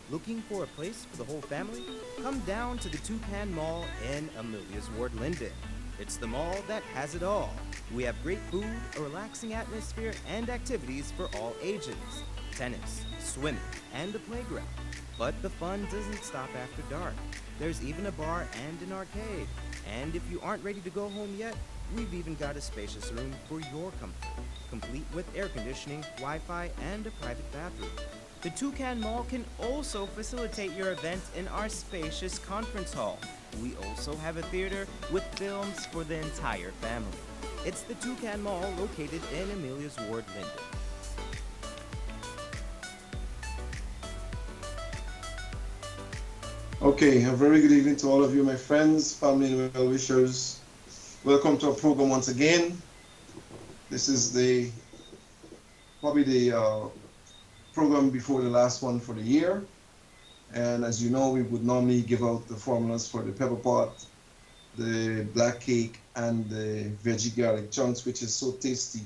Looking for a place for the whole family? Come down to the Toucan Mall in Amelia's Ward, Linden. It's the mall that has it all. We have great food, a relaxing atmosphere, and activities for all ages: tennis, swimming, and a playground. But the fun doesn't stop after dark. There's even a bar and an arcade. And if you aren't ready to go home yet, we've even got a spacious room for your comfort, complete with air conditioning, Wi Fi, and a private bathroom. The Toucan Mall can also facilitate your event in our spacious conference hall. We also have a theater with films for the entire family. It's the Toucan Mall located in Amelia's Ward, Linden. Okay, a very good evening to all of you, my friends, family, and well wishers. Welcome to our program once again. This is probably the program before the last one for the year. And as you know, we would normally give out the formulas for the pepper pot, the black cake, and the veggie garlic chunks, which is so tasty.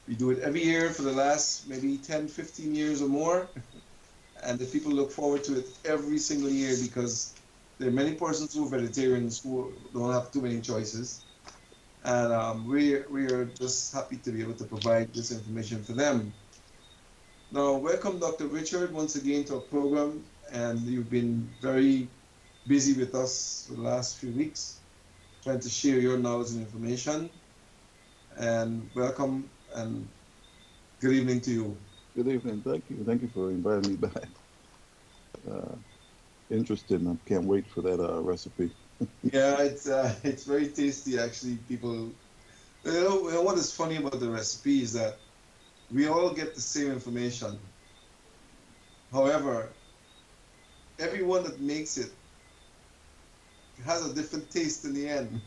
We do it every year for the last maybe 10, 15 years or more. And the people look forward to it every single year because there are many persons who are vegetarians who don't have too many choices. And we are just happy to be able to provide this information for them. Now, welcome Dr. Richard once again to our program. And you've been very busy with us for the last few weeks, trying to share your knowledge and information. And welcome and good evening to you. Good evening. Thank you. Thank you for inviting me back. Uh, Interested, and I can't wait for that recipe. Yeah, it's very tasty actually. People, you know what is funny about the recipe is that we all get the same information. However, everyone that makes it has a different taste in the end.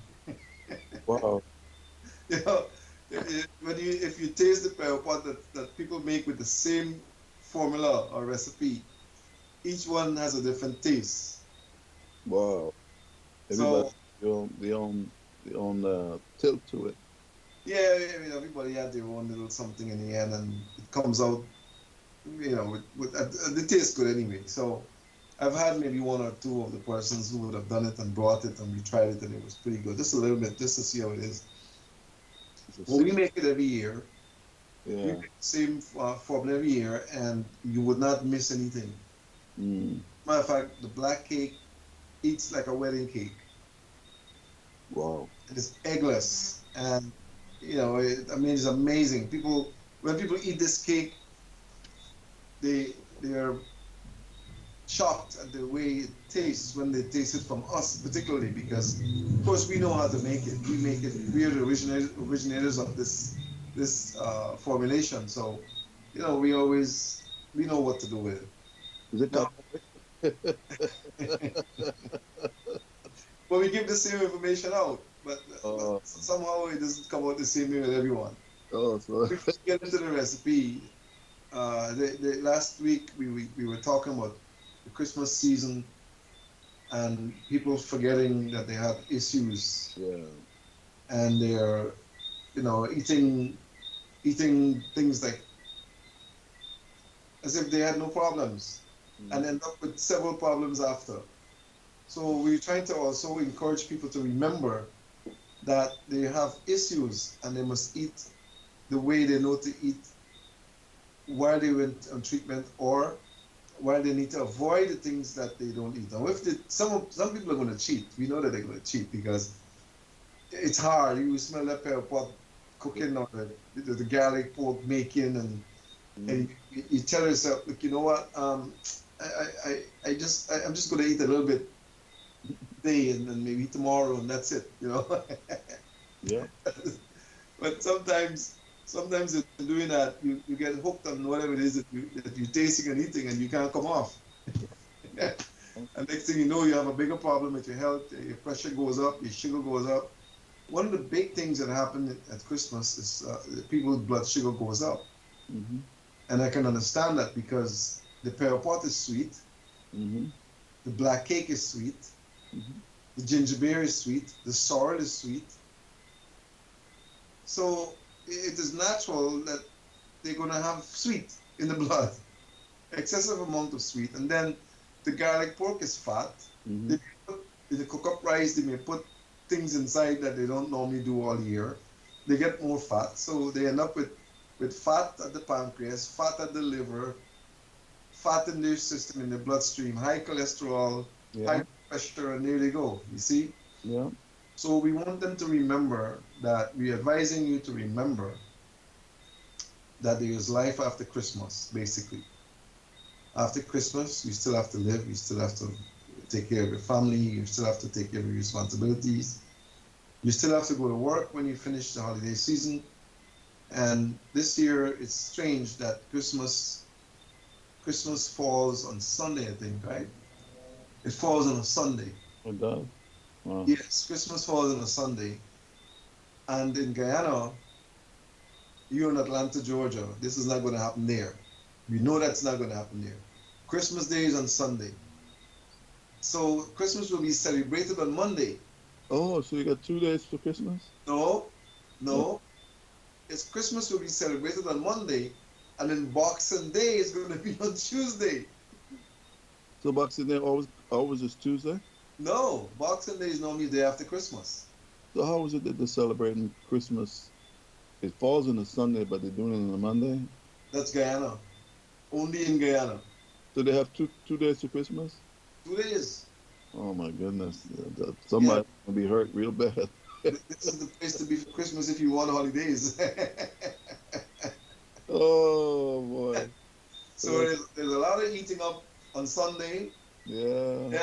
Wow. You know, when you if you taste the pepper pot that people make with the same formula or recipe, each one has a different taste. Wow. Everybody So their own tilt to it. yeah, I mean, everybody had their own little something in the end, and it comes out, it tastes good anyway. So I've had maybe one or two of the persons who would have done it and brought it, and we tried it, and it was pretty good. Just a little bit, just to see how it is. It's a Well, we secret. make it every year. We Yeah. make the same formula every year, and you would not miss anything. Mm. Matter of fact, the black cake eats like a wedding cake. Wow. It's eggless, and I mean, it's amazing. When people eat this cake, they are shocked at the way it tastes when they taste it from us, particularly because, of course, we know how to make it. We make it. We are the originators of this formulation. So, we know what to do with Is it it. called? But we give the same information out, but uh, somehow it doesn't come out the same way with everyone. oh, so Before we get into the recipe, last week we were talking about the Christmas season and people forgetting that they have issues yeah. and they're eating things like as if they had no problems Mm. and end up with several problems after. So we're trying to also encourage people to remember that they have issues and they must eat the way they know to eat while they went on treatment or while they need to avoid the things that they don't eat. Now, if some people are going to cheat, we know that they're going to cheat because it's hard. You smell that pepper pot cooking or the garlic pork making, and Mm. you tell yourself, look, you know what? I'm just going to eat a little bit today and then maybe tomorrow, and that's it. Yeah. But sometimes in doing that, you get hooked on whatever it is that you're tasting and eating, and you can't come off. And next thing you know, you have a bigger problem with your health. Your pressure goes up, your sugar goes up. One of the big things that happen at Christmas is people's blood sugar goes up, Mm-hmm. and I can understand that because the pear pot is sweet, Mm-hmm. the black cake is sweet, Mm-hmm. the ginger beer is sweet, the sorrel is sweet. So it is natural that they're going to have sweet in the blood. excessive amount of sweet. And then the garlic pork is fat. Mm-hmm. They put, in the cook up rice, they may put things inside that they don't normally do all year. They get more fat, so they end up with fat at the pancreas, fat at the liver, fat in their system, in the bloodstream, high cholesterol, high Yeah. pressure, and there they go. You see? Yeah. So we want them to remember that we're advising you to remember that there is life after Christmas, basically. After Christmas, you still have to live, you still have to take care of your family, you still have to take care of your responsibilities, you still have to go to work when you finish the holiday season. And this year, it's strange that Christmas falls on Sunday, I think, right? It falls on a Sunday. It does. Wow. Yes, Christmas falls on a Sunday. And in Guyana, you're in Atlanta, Georgia. This is not going to happen there. We know that's not going to happen there. Christmas Day is on Sunday. So Christmas will be celebrated on Monday. Oh, so you got 2 days for Christmas? No, Oh, no. It's Christmas will be celebrated on Monday, and then Boxing Day is going to be on Tuesday. so Boxing Day always is Tuesday? No, Boxing Day is normally the day after Christmas. So how is it that they're celebrating Christmas? It falls on a Sunday, but they're doing it on a Monday? That's Guyana. Only in Guyana. So they have two days for Christmas? 2 days. Oh my goodness. Yeah, Somebody will be hurt real bad. this is the place to be for Christmas if you want holidays. Oh boy. So Uh, there's a lot of eating up on Sunday. yeah. Then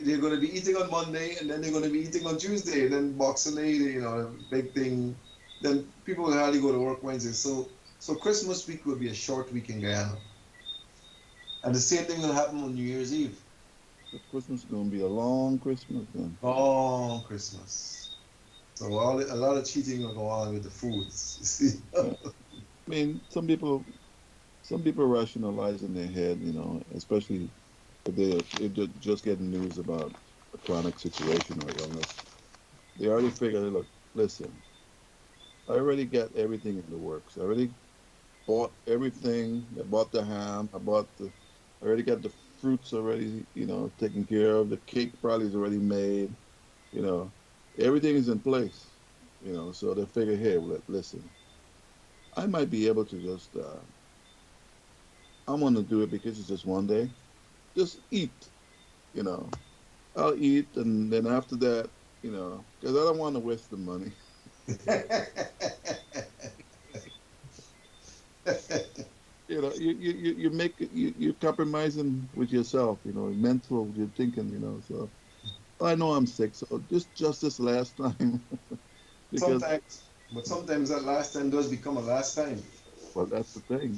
they're going to be eating on Monday, and then they're going to be eating on Tuesday. Then Boxing Day, big thing. Then people will hardly go to work Wednesday. So Christmas week will be a short week in Guyana, and the same thing will happen on New Year's Eve. So Christmas is gonna be a long Christmas then. Oh, Christmas. So a lot of cheating will go on with the foods. You see? Yeah. I mean, some people rationalize in their head, especially if they're just getting news about a chronic situation or illness. They already figure, look, listen, I already got everything in the works. I already bought everything. I bought the ham. I already got the fruits already, taken care of. The cake probably is already made. You know, everything is in place. So they figure, hey, listen, I might be able to just, I'm gonna do it because it's just one day. Just eat. You know, I'll eat, and then after that, because I don't want to waste the money. You make you're compromising with yourself, mental, you're thinking, so I know I'm sick, so just this last time, because Sometimes that last time does become a last time. well, that's the thing.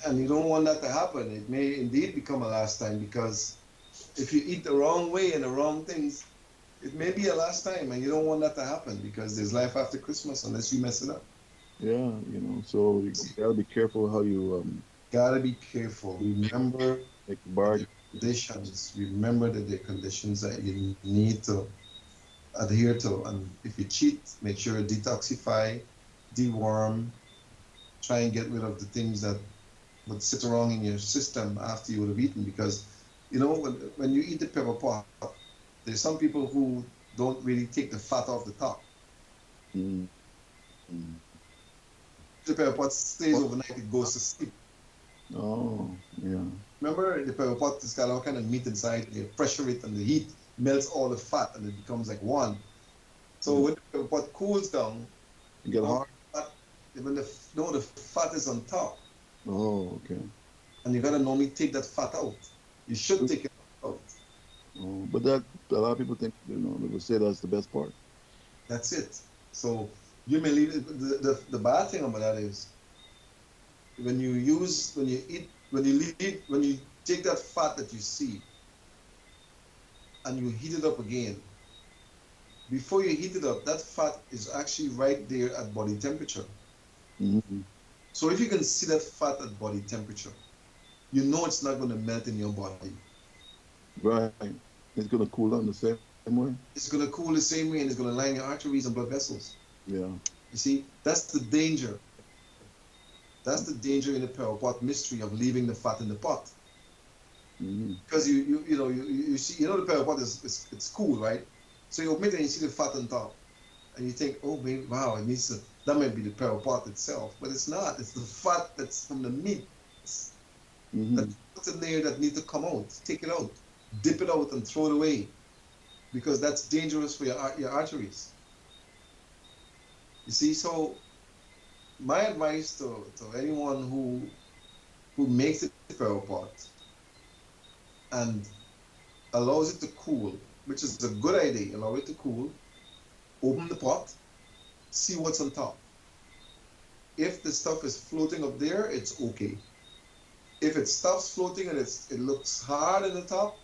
And you don't want that to happen. It may indeed become a last time because if you eat the wrong way and the wrong things, it may be a last time, and you don't want that to happen because there's life after Christmas unless you mess it up. Yeah, so you gotta be careful how you Gotta be careful. Remember make the that there bargain. are conditions. Remember that there are conditions that you need to adhere to. And if you cheat, make sure you detoxify, deworm, try and get rid of the things that would sit around in your system after you would have eaten. Because, when you eat the pepper pot, there's some people who don't really take the fat off the top. Mm, mm. The pepper pot stays overnight, it goes to sleep. Oh, yeah. Remember, the pepper pot has got all kind of meat inside. You pressure it, and the heat melts all the fat, and it becomes like one. So Mm. when the pepper pot cools down, You get all hard. the fat, when the fat is on top, Oh, okay. and you gotta normally take that fat out. You should take it out. Oh, but that a lot of people think, they will say that's the best part. That's it. So you may leave it. The bad thing about that is when you eat, when you take that fat that you see and you heat it up again, before you heat it up, that fat is actually right there at body temperature. Hmm. So if you can see that fat at body temperature, you know it's not going to melt in your body. Right. It's gonna cool down the same way. It's going to cool the same way, and it's going to line your arteries and blood vessels. Yeah. You see, that's the danger. That's the danger in the pepper pot mystery of leaving the fat in the pot. Mm-hmm. because you see, the pepper pot is it's cool, right? So you open it and you see the fat on top, and you think, oh, maybe wow, it needs to, that might be the pepper pot itself, but it's not. It's the fat that's from the meat Mm-hmm. that's in there that need to come out. Take it out, dip it out, and throw it away because that's dangerous for your arteries. You see, so my advice to anyone who makes the pepper pot and allows it to cool, which is a good idea, allow it to cool, open the pot, see what's on top. If the stuff is floating up there, it's okay. If it stops floating and it looks hard in the top,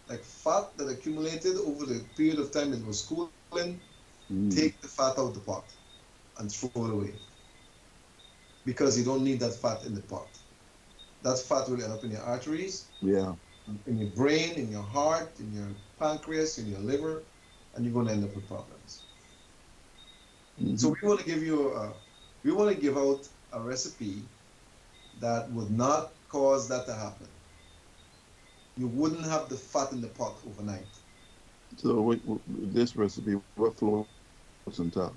like fat that accumulated over the period of time it was cooling, take Mm-hmm. the fat out of the pot and throw it away because you don't need that fat in the pot. That fat will end up in your arteries, Yeah. in your brain, in your heart, in your pancreas, in your liver, and you're going to end up with problems. So Mm-hmm. we want to give out a recipe that would not cause that to happen. You wouldn't have the fat in the pot overnight. So this recipe, what floats on top?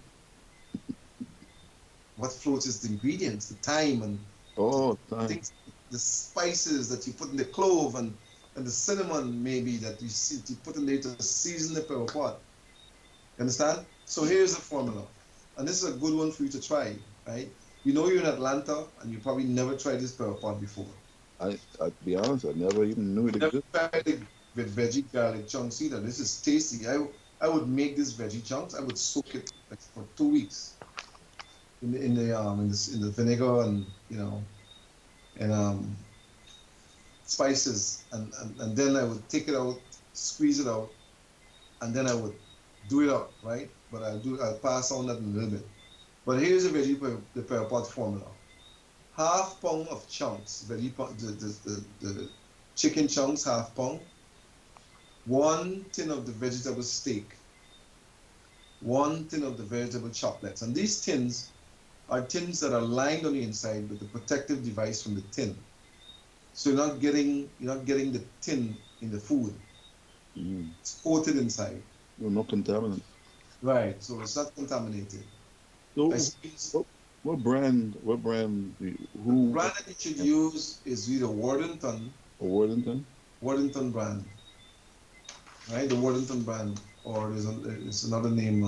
What floats is the ingredients, the thyme and the Oh, time. things, the spices that you put in the clove and the cinnamon maybe that you put in there to season the pepper pot. You understand? So here's the formula, and this is a good one for you to try. Right? You know you're in Atlanta and you probably never tried this pepper pot before. I to be honest, I never even knew it Never existed. tried it with veggie garlic chunks either. This is tasty. I would make this veggie chunks. I would soak it like for 2 weeks in the vinegar and and spices and then I would take it out, squeeze it out, and then I would do it up, right? But I'll pass on that in a little bit. But here's the pepper pot formula: half pound of chunks, the chicken chunks, half pound, 1 tin of the vegetable steak, 1 tin of the vegetable choplets. And these tins are tins that are lined on the inside with the protective device from the tin. So you're not getting the tin in the food. Mm. It's coated inside. No, no contaminants. Right. So it's not contaminated. I So squeeze what, what brand? What brand? the Who? brand that you should use is either Worthington. Worthington brand, right? The Worthington brand, or there's another name,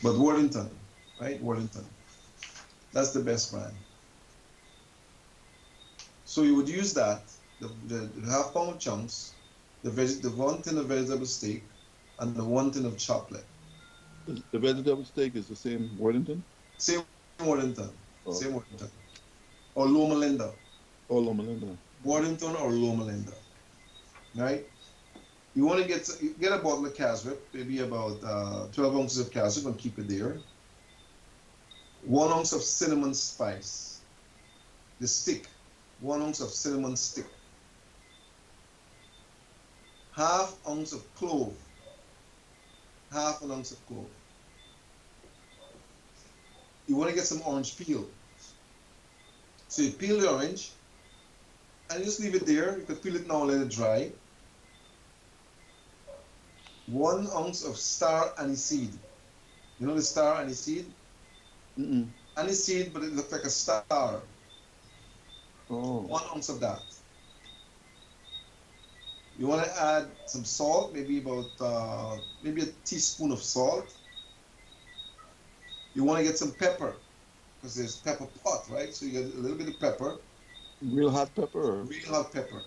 but Worthington, right? Worthington. That's the best brand. So you would use that, the half pound of chunks, the 1 tin of vegetable steak, and the 1 tin of chocolate. The vegetable steak is the same Worthington. Same Worthington, Oh, same Worthington, or Loma Linda, oh, Loma Linda. Worthington or Loma Linda, right? You want to get a bottle of caswip, maybe about 12 ounces of caswip, and keep it there. 1 ounce of cinnamon spice, the stick, 1 ounce of cinnamon stick, half ounce of clove, half an ounce of clove. You want to get some orange peel. So you peel the orange and you just leave it there. You could peel it now and let it dry. 1 ounce of star aniseed. You know the star aniseed? Mm-mm. Aniseed, but it looks like a star. Oh, 1 ounce of that. You want to add some salt, maybe about maybe a teaspoon of salt. You want to get some pepper because there's pepper pot, right? So you get a little bit of pepper, real hot pepper. real hot pepper,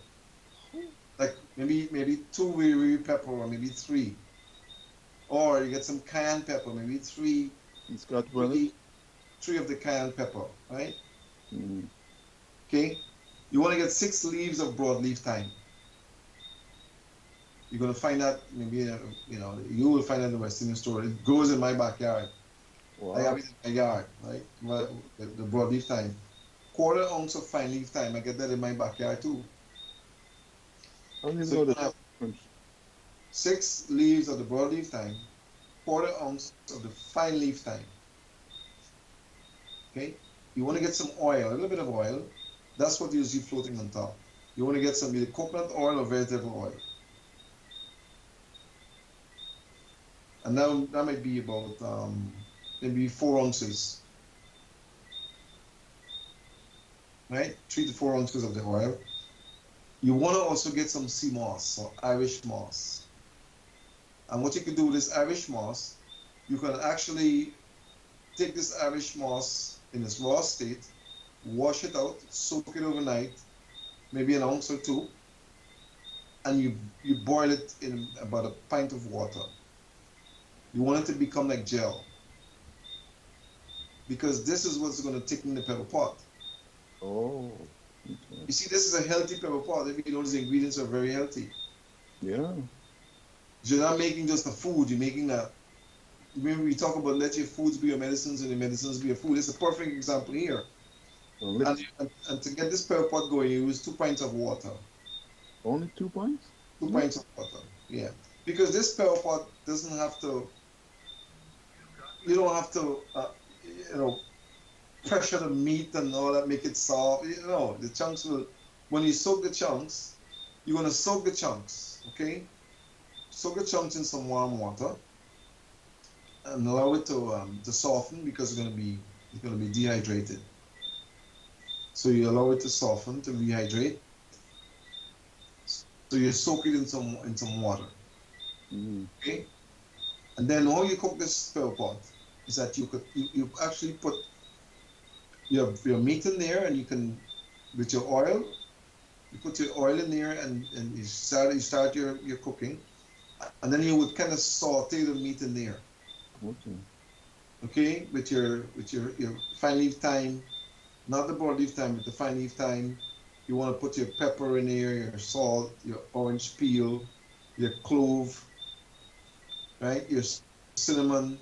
like maybe two wee pepper or maybe three, or you get some cayenne pepper, maybe And Scotch bonnet. three, three of the cayenne pepper, right? Mm. Okay. You want to get 6 leaves of broadleaf thyme. You're gonna find that maybe you will find that in the West Indian store. It grows in my backyard. I have Wow. it in my yard, right? The broadleaf thyme. 1/4 ounce of fine leaf thyme. I get that in my backyard too. I don't even So know you the want to have difference. 6 leaves of the broadleaf thyme, 1/4 ounce of the fine leaf thyme. Okay. You want to get some oil, a little bit of oil. That's what you see floating on top. You want to get some either coconut oil or vegetable oil. And now that might be about maybe 4 ounces, right? 3 to 4 ounces of the oil. You want to also get some sea moss or Irish moss. And what you can do with this Irish moss, you can actually take this Irish moss in its raw state, wash it out, soak it overnight, maybe an ounce or two, and you boil it in about a pint of water. You want it to become like gel because this is what's going to thicken the pepper pot. Oh, okay. You see, this is a healthy pepper pot. If you notice, the ingredients are very healthy. Yeah. You're not making just a food. You're making a. Remember, we talk about let your foods be your medicines and your medicines be your food. It's a perfect example here. Well, And to get this pepper pot going, you use 2 pints of water. only 2 pints? Two No. pints of water. Yeah, because this pepper pot doesn't have to. You don't have to. Pressure the meat and all that, make it soft. The chunks will. When you soak the chunks, you're gonna soak the chunks. Okay, soak the chunks in some warm water and allow it to soften because it's gonna be dehydrated. So you allow it to soften to rehydrate. So you soak it in some water. Mm. Okay, and then how you cook this pepper pot is that you actually put your meat in there and you can with your oil. You put your oil in there and you start your cooking, and then you would kind of saute the meat in there. Okay. Okay, with your fine leaf thyme, not the broad leaf thyme, but the fine leaf thyme. You want to put your pepper in there, your salt, your orange peel, your clove, right? Your cinnamon,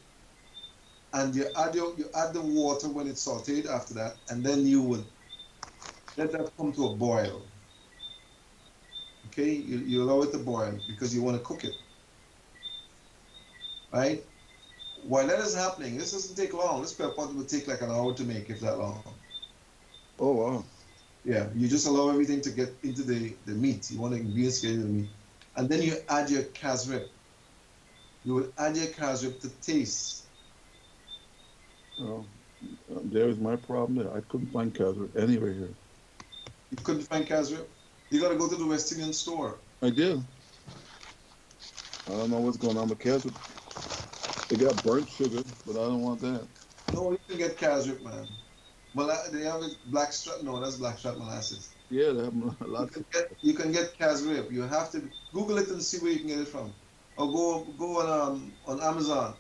and you add the water when it's sauteed after that, and then you would let that come to a boil. Okay, you allow it to boil because you want to cook it, right? While that is happening, this doesn't take long. This pepper pot will take like an hour to make, if that long. Oh, wow. Yeah, you just allow everything to get into the meat. You want the ingredients to get into the meat. And then you add your casrip. You will add your casrip to taste. Oh, there is my problem there. I couldn't find Casper anywhere here. You couldn't find casrip? You got to go to the West Indian store. I did. I don't know what's going on with Casper. They got burnt sugar, but I don't want that. No, you can get casrip, man. They have it blackstrap. No, that's blackstrap molasses. Yeah, they have You lots can of. get casrip. You have to Google it and see where you can get it from, or go on Amazon.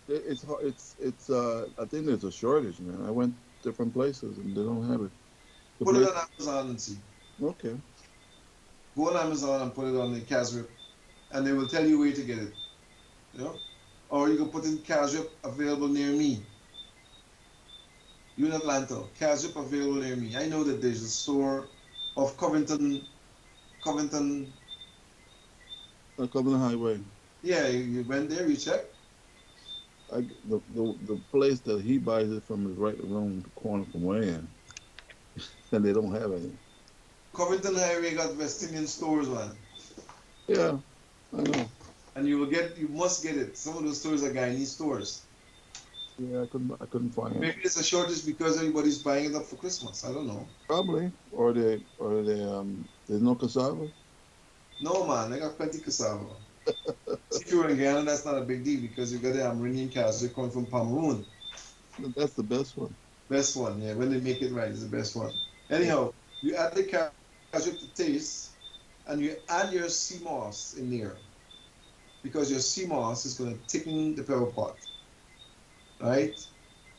It's hard. It's. I think there's a shortage, man. I went different places and they don't have it. The Put it place. on Amazon and see. Okay. Go on Amazon and put it on the casrip, and they will tell you where to get it. You know, or you can put in casrip available near me. You in Atlanta, casrip available near me. I know that there's a store of Covington. Cumberland Highway. Yeah, you went there, you checked. The place that he buys it from is right around the corner from where I am, and they don't have any. Covington Highway got West Indian stores, man. Yeah, I know. And you must get it. Some of those stores are Guyanese stores. Yeah, I couldn't find it. Maybe it's a shortage because everybody's buying it up for Christmas. I don't know. Probably, or there's no cassava. No, man, they got plenty cassava. See, if you're in Guyana, that's not a big deal because you got the Amerindian cows. They're coming from Cameroon. That's the best one. Best one, yeah. When they make it right, it's the best one. Anyhow, you add the cashew to taste, and you add your sea moss in there because your sea moss is going to thicken the pepper pot, right?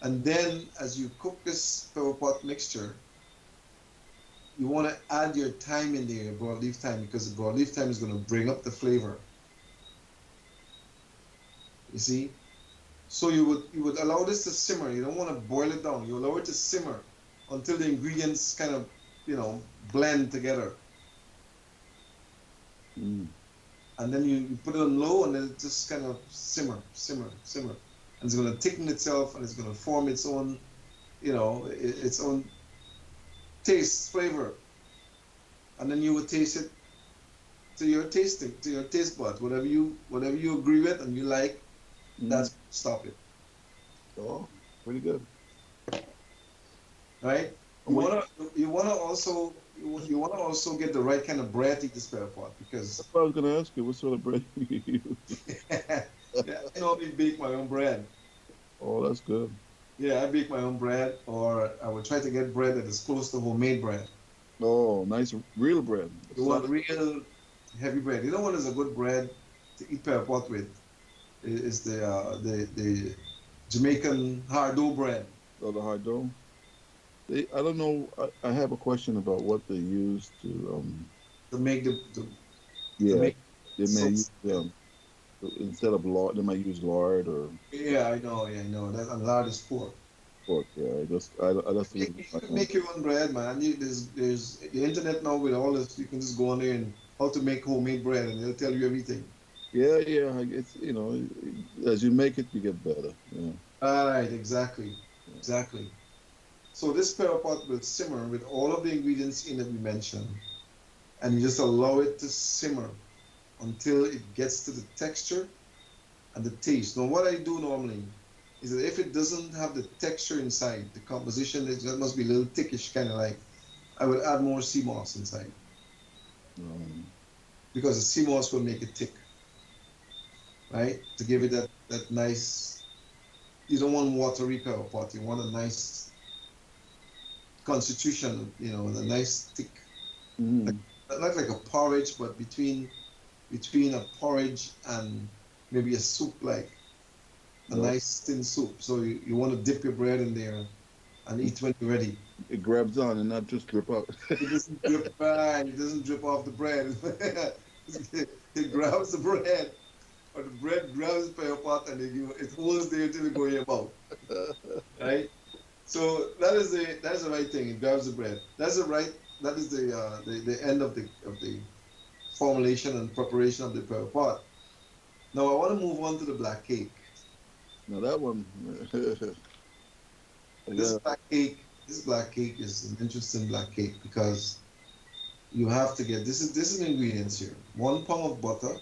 And then as you cook this pepper pot mixture, you want to add your thyme in there, your broadleaf thyme, because the broadleaf thyme is going to bring up the flavor. You see? So you would allow this to simmer. You don't want to boil it down. You allow it to simmer until the ingredients kind of, blend together. Mm. And then you put it on low and then it just kind of simmer. And it's going to thicken itself and it's going to form its own, its own taste, flavor, and then you will taste it to your tasting, to your taste buds. Whatever you agree with and you like, Mm. that's stop it, Oh, pretty good. right? And You what wanna you wanna also you wanna also get the right kind of bread to eat the spare pot because I was gonna ask you, what sort of bread you use? yeah, I normally bake my own bread. Oh, that's good. Yeah, I bake my own bread, or I would try to get bread that is close to homemade bread. Oh, nice real bread. You want Solid. real heavy bread. You know what is a good bread to eat per pot with? Is the Jamaican hard dough bread Oh, the hard dough. I don't know. I have a question about what they use to to make to yeah, make they may use sauce. instead of lard, they might use lard or Yeah, I know. Yeah, I know. That and lard is poor. pork. Yeah, I just use You my can own. make your own bread, man. There's the internet now with all this. You can just go on there and how to make homemade bread, and they'll tell you everything. Yeah, yeah. It's as you make it, you get better. Yeah, Right, exactly, yeah. exactly. So this pepper pot will simmer with all of the ingredients in that we mentioned, and you just allow it to simmer until it gets to the texture and the taste. Now, what I do normally is that if it doesn't have the texture inside, the composition that must be a little thickish, kind of like, I would add more sea moss inside Um, because the sea moss will make it thick, right? To give it that nice. You don't want watery pepper pot. You want a nice constitution, a nice thick, like, mm, not like a porridge, but between a porridge and maybe a soup, like a no, nice thin soup. So you want to dip your bread in there and eat when you're ready. it grabs on and not just drip out. It doesn't drip right. It doesn't drip off the bread. It grabs the bread, or the bread grabs the pepper pot, and it holds there until it go in your mouth. Right. So that is the right thing. It grabs the bread. That's the right. That is the end of the formulation and preparation of the pepper pot. Now I want to move on to the black cake. Now that one, I This got black cake, this black cake is an interesting black cake because you have to get this is the ingredients here. 1 pound of butter,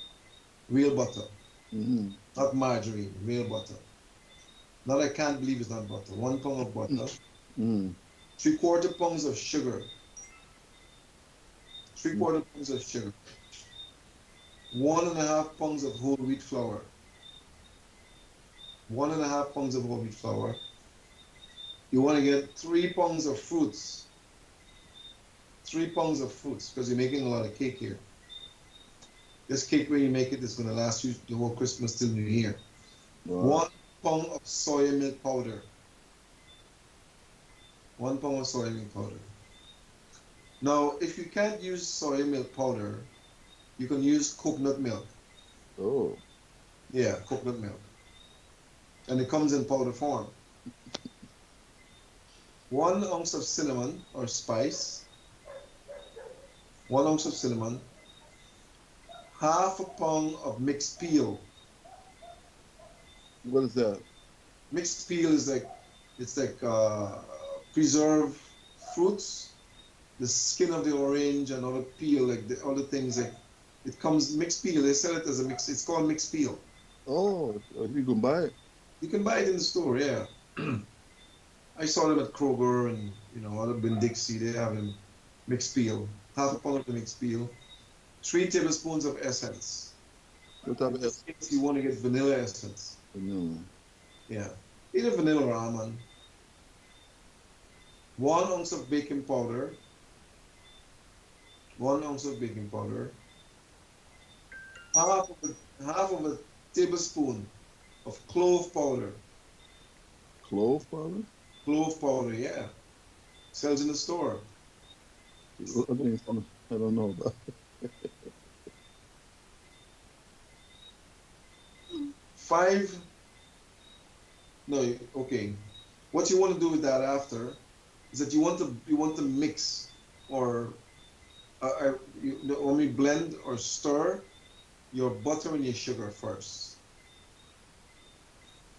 real butter, mm, not margarine, real butter. Not I can't believe it's not butter. 1 pound of butter, mm, 3/4 pounds of sugar, three mm, quarter pounds of sugar, 1.5 pounds of whole wheat flour, 1.5 pounds of whole wheat flour. You want to get 3 pounds of fruits, 3 pounds of fruits, because you're making a lot of cake here. This cake, when you make it, is going to last you the whole Christmas till New Year. wow. 1 pound of soy milk powder. 1 pound of soy milk powder. Now, if you can't use soy milk powder, you can use coconut milk. Oh, Yeah, coconut milk. And it comes in powder form. 1 ounce of cinnamon or spice, 1 ounce of cinnamon, half a pound of mixed peel. what is that? Mixed peel is like it's like preserved fruits, the skin of the orange and all the peel, like the other things like it comes mixed peel. They sell it as a mix. It's called mixed peel. Oh, you can buy it. You can buy it in the store. Yeah, I saw them at Kroger and other bin Dixie. They have them mixed peel. Half a pound of the mixed peel. 3 tablespoons of essence. What type In of this case, you want to get vanilla essence. vanilla? Yeah, either vanilla or almond. 1 ounce of baking powder. 1 ounce of baking powder. Half of a tablespoon of clove powder. Clove powder? Clove powder, yeah. Sells in the store. I think I don't know about. Five. No, okay. What you want to do with that after is that you want to mix or you want me blend or stir your butter and your sugar first.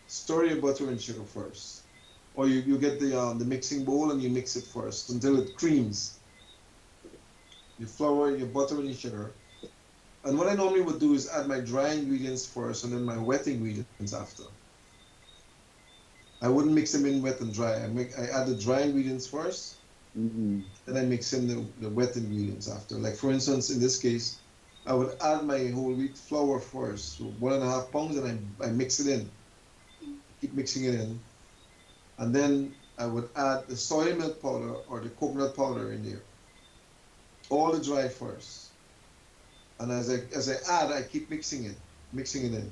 Stir your butter and sugar first. or you get the mixing bowl and you mix it first until it creams. Your flour, your butter, and your sugar. And what I normally would do is add my dry ingredients first and then my wet ingredients after. I wouldn't mix them in wet and dry. I add the dry ingredients first, Mm-hmm. then I mix in the wet ingredients after. Like for instance, in this case, I would add my whole wheat flour first, so 1.5 pounds, and I mix it in, keep mixing it in, and then I would add the soy milk powder or the coconut powder in there, all the dry first. And as I add, I keep mixing it in,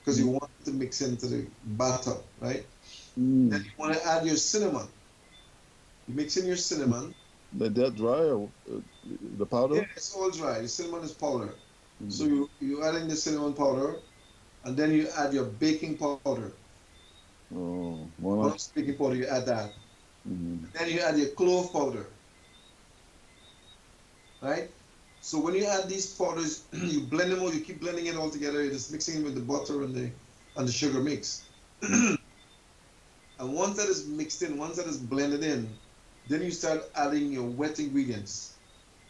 because you want it to mix into the batter, right? Then Mm. you want to add your cinnamon. You mix in your cinnamon. Let that dry or the Yeah, powder? it's all dry. The cinnamon is powder. So Mm. you add in the cinnamon powder, and then you add your baking powder. Oh, One well, ounce baking powder, you add that. mm. And then you add your clove powder, right? So when you add these powders, you blend them all. You keep blending it all together. You're just mixing it with the butter and the sugar mix. Mm. And once that is mixed in, once that is blended in, then you start adding your wet ingredients.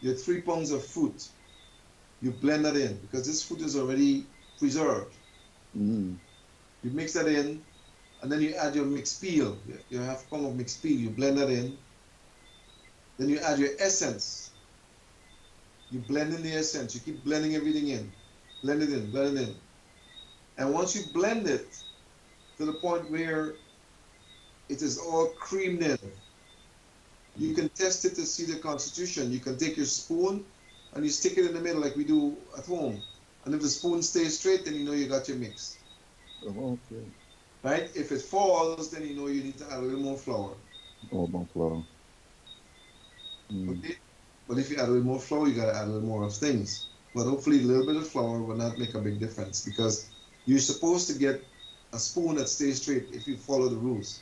Your 3 pounds of fruit. You blend that in because this fruit is already preserved. Mm. You mix that in, and then you add your mixed peel. You have a pound of mixed peel. You blend that in. Then you add your essence. You blend in the essence. You keep blending everything in. Blend it in, blend it in. And once you blend it to the point where it is all creamed in, you can test it to see the constitution. You can take your spoon and you stick it in the middle like we do at home. And if the spoon stays straight, then you know you got your mix. Oh, okay. Right? If it falls, then you know you need to add a little more flour. Oh, my flour. Mm. Okay? But if you add a little more flour, you gotta add a little more of things. But hopefully a little bit of flour will not make a big difference because you're supposed to get a spoon that stays straight if you follow the rules.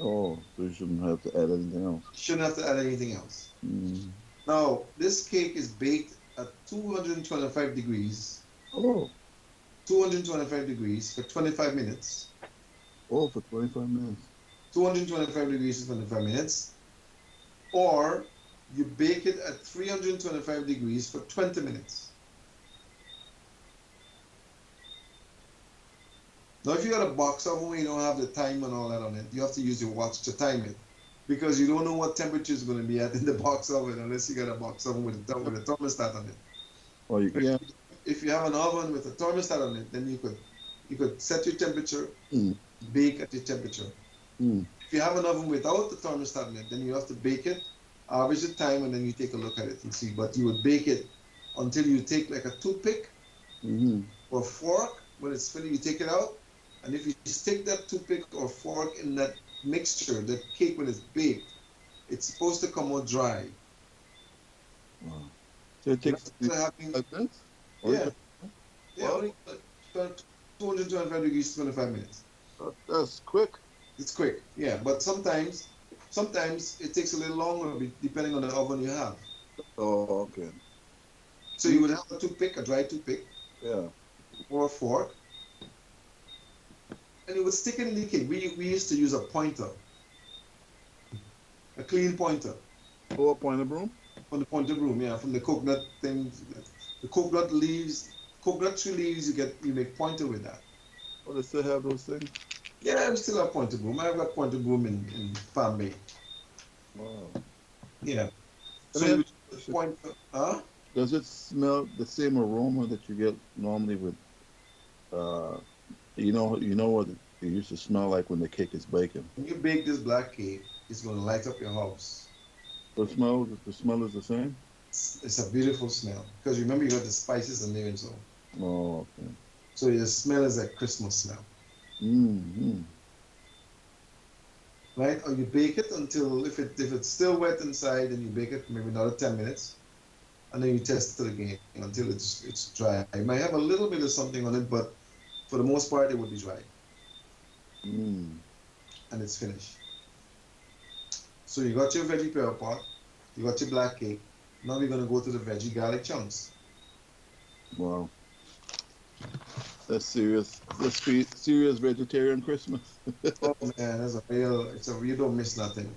Oh, so you shouldn't have to add anything else. You shouldn't have to add anything else. Mm. Now, this cake is baked at 225 degrees, Oh, 225 degrees for 25 minutes. oh, for 25 minutes. 225 degrees for 25 minutes. Or you bake it at 325 degrees for 20 minutes. Now, if you got a box oven where you don't have the time and all that on it, you have to use your watch to time it because you don't know what temperature is going to be at in the box oven unless you got a box oven with a thermostat on it. Oh, you can. If you have an oven with a thermostat on it, then you could set your temperature, Mm. bake at your temperature. Mm. If you have an oven without the thermostat in it, then you have to bake it, average the time, and then you take a look at it and see. But you would bake it until you take like a toothpick Mm-hmm. or fork. When it's finished, you take it out. And if you stick that toothpick or fork in that mixture, that cake when it's baked, it's supposed to come out dry. Wow. So it takes Having, like this? yeah, yeah, Wow. only 225 degrees, 25 minutes. That's quick. It's quick, yeah. But sometimes it takes a little longer depending on the oven you have. Oh, okay. So you would have a toothpick, a dry toothpick, Yeah. or a fork, and you would stick it in the cake. We used to use a pointer, a clean pointer. 4 pointer broom? From the pointer broom, yeah, from the coconut things, the coconut leaves, coconut tree leaves. You make pointer with that. Oh, they still have those things? Yeah, we still have pointer broom. I've got pointer broom in Palm Bay. Wow. Yeah. And So you then, would point, huh? does it smell the same aroma that you get normally with, uh, you know what it used to smell like when the cake is baking? When you bake this black cake, it's going to light up your house. The smell is the same? It's a beautiful smell because remember you got the spices in there and so. Oh, okay. So the smell is like Christmas smell, Mm-hmm. right? Or you bake it until if it's still wet inside, then you bake it maybe another 10 minutes, and then you test it again until it's dry. It might have a little bit of something on it, but for the most part, it would be dry, Mm. and it's finished. So you got your veggie pepper pot, you got your black cake. Now we're gonna go to the veggie garlic chunks. Wow. Serious vegetarian Christmas. Oh man, it's a real, don't miss nothing.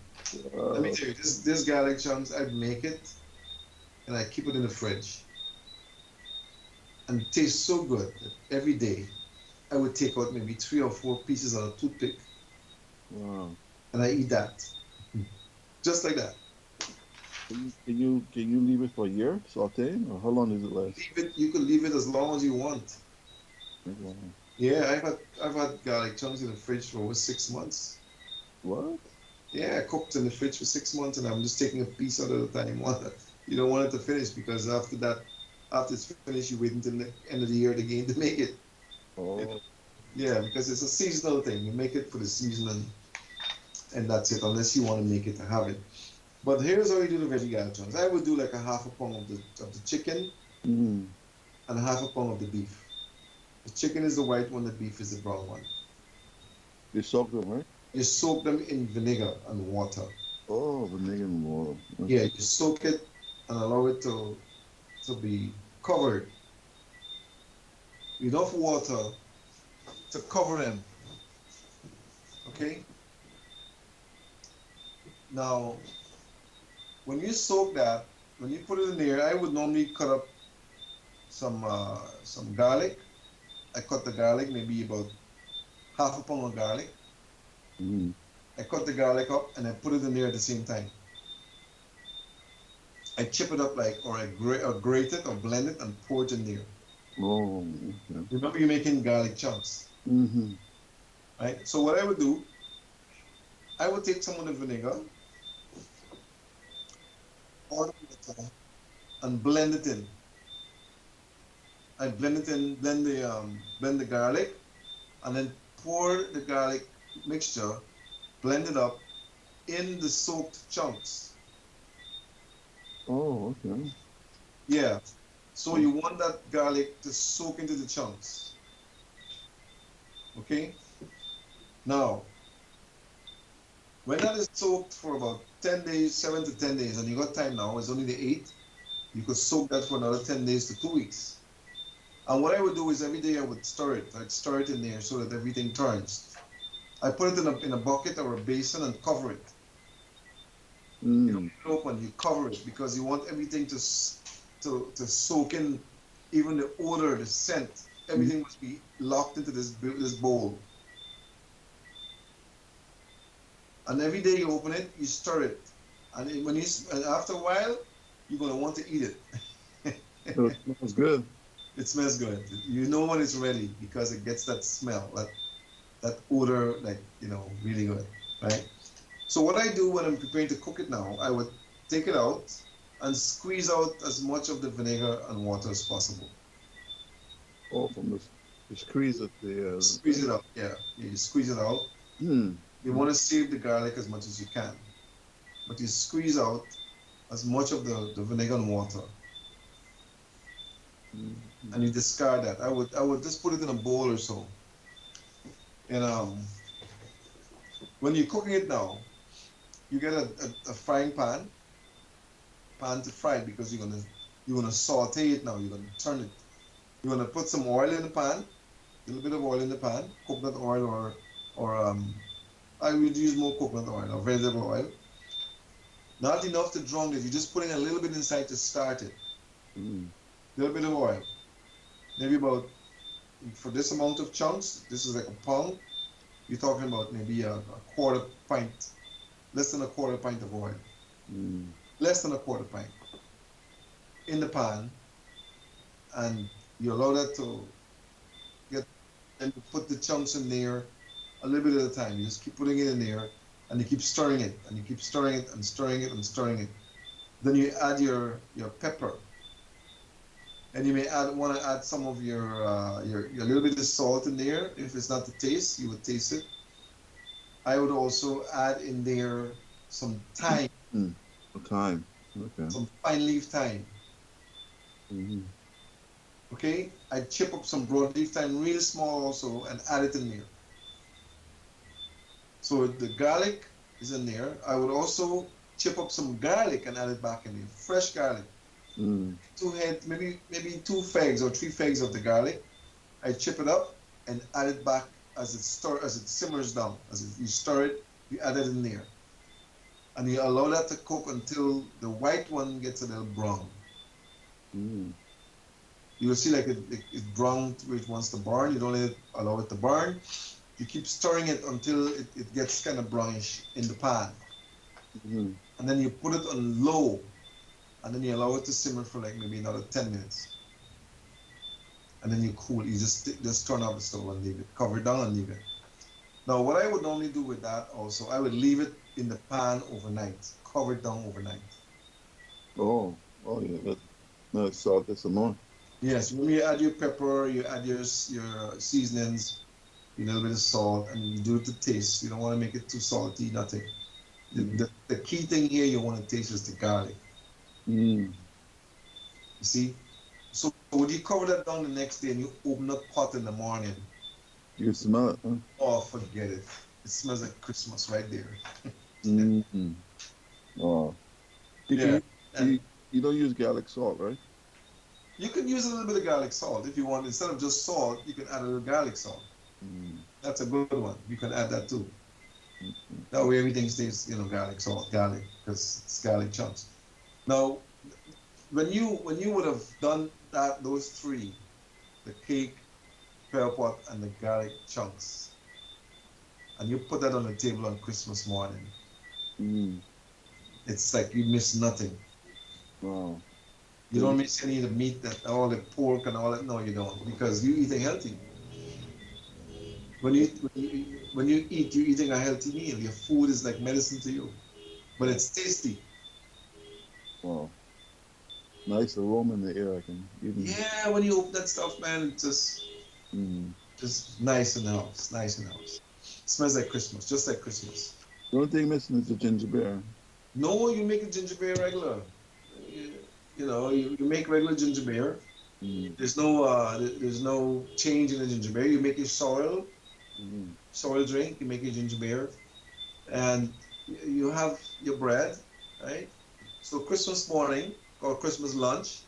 Let me Wow. tell you, this garlic chunks, I'd make it and I keep it in the fridge. And it tastes so good that every day I would take out maybe 3 or 4 pieces on a toothpick Wow. and I eat that. Just like that. Can you leave it for a year sauteing, or how long does it last? You could leave it as long as you want. Wow. Yeah, I've had garlic chunks in the fridge for over 6 months. What? Yeah, cooked in the fridge for 6 months, and I'm just taking a piece at a time. You don't want it to finish because after that, after it's finished, you wait until the end of the year again to make it. You know? Oh. Yeah, because it's a seasonal thing. You make it for the season, and that's it. Unless you want to make it to have it. But here's how you do the veggie garlic chunks. I would do like a half a pound of the chicken Mm. and a half a pound of the beef. The chicken is the white one. The beef is the brown one. You soak them, right? You soak them in vinegar and water. Oh, vinegar and water. Yeah, Okay. you soak it and allow it to be covered. Enough water to cover them. Okay? Now, when you soak that, when you put it in there, I would normally cut up some garlic. I cut the garlic, maybe about half a pound of garlic. Mm. I cut the garlic up and I put it in there at the same time. I chip it up or grate it or blend it and pour it in there. Oh, okay. Remember, you're making garlic chunks, Mm-hmm. right? So what I would do, I would take some of the vinegar or the water and blend it in. I blend it in, blend the garlic, and then pour the garlic mixture, blend it up in the soaked chunks. Oh, okay. Yeah. So you want that garlic to soak into the chunks. Okay? Now, when that is soaked for about 10 days, 7 to 10 days, and you got time now, it's only the 8th, you could soak that for another 10 days to 2 weeks. And what I would do is every day I would stir it. I'd stir it in there so that everything turns. I put it in a bucket or a basin and cover it. You don't Mm. leave it open, you cover it because you want everything to soak in, even the odor, the scent, Mm. everything must be locked into this bowl. And every day you open it, you stir it, and and after a while, you're gonna want to eat it. It smells good. It smells good. You know when it's ready because it gets that smell, that odor, like really good, right? So what I do when I'm preparing to cook it now, I would take it out and squeeze out as much of the vinegar and water as possible. Oh, from the squeeze of the. Squeeze it out, yeah. You squeeze it out. Hmm. You want to save the garlic as much as you can, but you squeeze out as much of the vinegar and water, Mm-hmm. and you discard that. I would just put it in a bowl or so. And when you're cooking it now, you get a frying pan to fry it because you're gonna saute it now. You're gonna turn it. You're gonna put some oil in the pan, a little bit of oil in the pan, coconut oil or I would use more coconut oil or vegetable oil. Not enough to drown it. You're just putting a little bit inside to start it. Mm. A little bit of oil. Maybe about, for this amount of chunks, this is like a pound, you're talking about maybe a quarter pint, less than a quarter pint of oil. Mm. Less than a quarter pint in the pan, and you allow that to get, and you put the chunks in there a little bit at a time. You just keep putting it in there, and you keep stirring it, and you keep stirring it, and stirring it, and stirring it. Then you add your pepper, and you may want to add some of your little bit of salt in there. If it's not the taste, you would taste it. I would also add in there some thyme, Mm. The time. Okay. some fine leaf thyme. Mm-hmm. Okay, I chip up some broadleaf thyme real small also and add it in there. So the garlic is in there. I would also chip up some garlic and add it back in there. Fresh garlic. Mm. Maybe 2 figs or 3 figs of the garlic. I chip it up and add it back as it simmers down. You stir it, you add it in there, and you allow that to cook until the white one gets a little brown. Mm. You will see like it brown where it wants to burn. You don't allow it to burn. You keep stirring it until it gets kind of brownish in the pan, Mm. and then you put it on low, and then you allow it to simmer for like maybe another 10 minutes, and then you cool. You just turn off the stove and leave it, cover it down and leave it. Now, what I would normally do with that also, I would leave it in the pan overnight, cover it down overnight. Oh, oh yeah. That no salt. That's some more. Yes, when you add your pepper, you add your seasonings, a little bit of salt, and you do it to taste. You don't want to make it too salty, nothing. Mm. The key thing here you want to taste is the garlic. Mm. You see? So when you cover that down the next day and you open that pot in the morning, You smell it, huh? oh, forget it. It smells like Christmas right there. Mm. Oh, you can Yeah. you, And you don't use garlic salt, right? you can use a little bit of garlic salt if you want. Instead of just salt, you can add a little garlic salt. Mm. That's a good one. You can add that too. Mm. That way everything stays, garlic salt, garlic, because it's garlic chunks. Now, when you would have done those three, the cake, pepper pot, and the garlic chunks, and you put that on the table on Christmas morning, Mm. it's like you miss nothing. Wow. You So don't miss any of the meat, that all the pork and all that. No, you don't, because you eating healthy. When you eat, you're eating a healthy meal. Your food is like medicine to you, but wow, it's tasty. wow. Nice aroma in the air. I can even. Yeah, when you open that stuff, man, it's Mm. just nice in the house. Nice in the house. Smells like Christmas, just like Christmas. The only thing missing is the ginger beer. No, you make a ginger beer regular. You, you make regular ginger beer. Mm. There's no change in the ginger beer. You make your Mm. soil drink. You make your ginger beer, and you have your bread, right? So Christmas morning or Christmas lunch.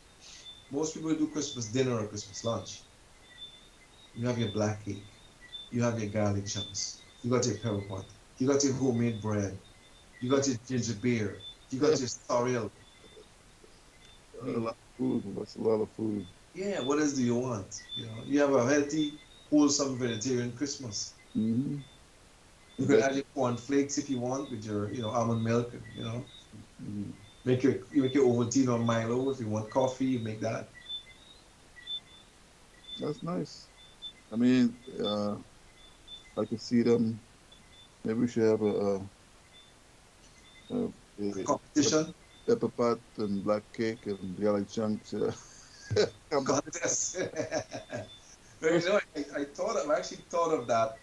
Most people do Christmas dinner or Christmas lunch. You have your black cake. You have your garlic chunks. You got your pepper pot. You got your homemade bread. You got your ginger beer. You got your cereal. I A mean, lot of food. That's a lot of food. yeah, what else do you want? You have a healthy, wholesome vegetarian Christmas. Mm-hmm. You can That, add your cornflakes if you want with your, almond milk. mm, You make your Ovaltine or Milo if you want coffee. You make that. that's nice. I mean, I can see them. Maybe we should have A a competition pepper pot and black cake and garlic chunks. Competition. contest. Well, I actually thought of that.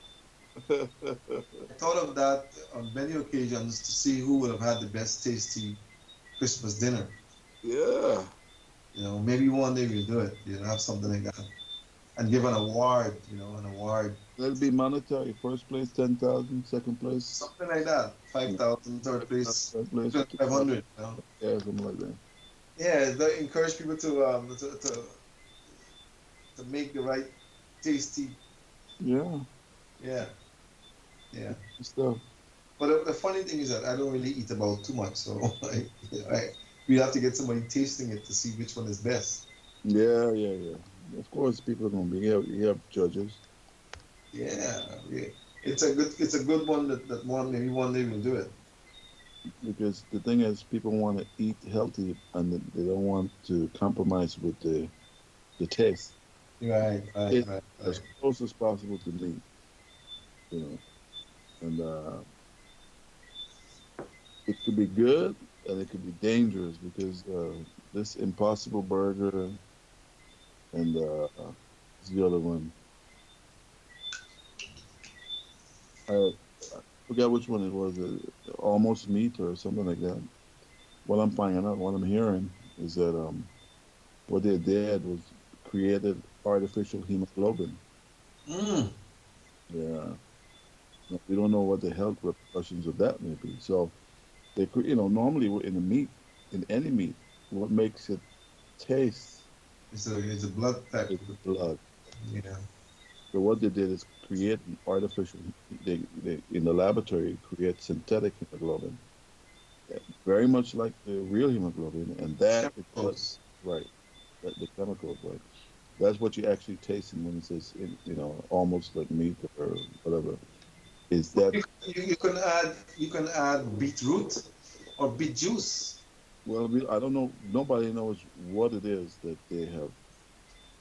I thought of that on many occasions to see who would have had the best tasty Christmas dinner. Yeah. Maybe one day we'll do it. Have something like that, and give an award. An award, That'll be monetary. First place 10,000. Second place, something like that. yeah, 5,000, third second place, place, third place 2,000. 500. Yeah, something like that. Yeah, that encourage people to make the right tasty. Yeah, Yeah, yeah. stuff. But the funny thing is that I don't really eat about too much, so we have to get somebody tasting it to see which one is best. Yeah, yeah, yeah. Of course, people are gonna be. You have judges Yeah, yeah. It's a good one that maybe one day we'll do it. because the thing is, people want to eat healthy and they don't want to compromise with the taste. Right, right, It's right, as right. close as possible to meat, you know. And it could be good and it could be dangerous because this Impossible Burger and what's the other one? I forgot which one it was. Almost Meat or something like that. What I'm finding out, what I'm hearing is that what they did was created artificial hemoglobin. Mm. Yeah, no, we don't know what the health repercussions of that may be. So normally in the meat, in any meat, what makes it taste It's a blood type. is the blood. Yeah. So what they did is create an artificial. They in the laboratory create synthetic hemoglobin, very much like the real hemoglobin, and that is what, Chemicals. right, that the chemicals, right. That's what you actually tasting when it says, almost like meat or whatever. Is that You can add beetroot or beet juice. well? I don't know. Nobody knows what it is that they have